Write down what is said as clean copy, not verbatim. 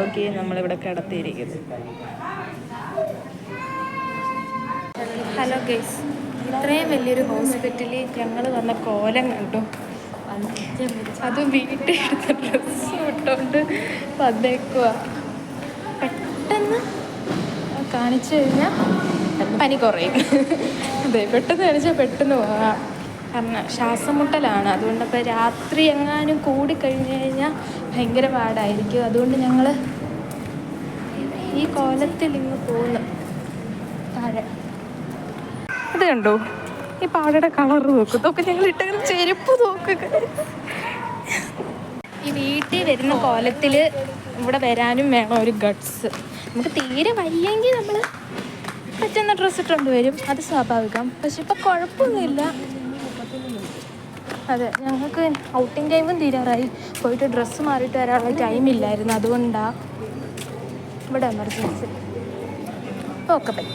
നോക്കി നമ്മളിവിടെ കിടത്തിയിരിക്കുന്നു. Hello guys, ഇത്രയും വലിയൊരു ഹോസ്പിറ്റലിൽ ഞങ്ങൾ വന്ന കോലം കണ്ടു. അത് വീട്ടിലെടുത്ത ഡ്രസ്സ് ഇട്ടുകൊണ്ട് വന്നേക്കുക. പെട്ടെന്ന് കാണിച്ചു കഴിഞ്ഞാൽ പനി കുറയും. അതെ, പെട്ടെന്ന് കാണിച്ചാൽ പെട്ടെന്ന് പോകാം. കാരണം ശ്വാസം മുട്ടലാണ്. അതുകൊണ്ട് അപ്പോൾ രാത്രി എങ്ങാനും കൂടിക്കഴിഞ്ഞ് കഴിഞ്ഞാൽ ഭയങ്കര പാടായിരിക്കും. അതുകൊണ്ട് ഞങ്ങൾ ഈ കോലത്തിൽ ഇങ്ങ് പോകുന്നു താഴെ. ഇത് കണ്ടോ, ഈ പാവയുടെ കളർ നോക്കും. നോക്ക്, ഞങ്ങൾ ഇട്ടങ്ങനെ ചെരുപ്പ് നോക്കുക. ഈ വീട്ടിൽ വരുന്ന കോലത്തിൽ ഇവിടെ വരാനും വേണം ഒരു ഗട്ട്സ്. നമുക്ക് തീരെ വയ്യെങ്കിൽ നമ്മൾ പറ്റുന്ന ഡ്രസ്സ് ഇട്ടുകൊണ്ട് വരും, അത് സ്വാഭാവികം. പക്ഷെ ഇപ്പം കുഴപ്പമൊന്നുമില്ല. അതെ, ഞങ്ങൾക്ക് ഔട്ടിങ് ടൈമും തീരാറായി. പോയിട്ട് ഡ്രസ്സ് മാറിയിട്ട് വരാനുള്ള ടൈമില്ലായിരുന്നു. അതുകൊണ്ടാണ് ഇവിടെ എമർജൻസി. Okay bye.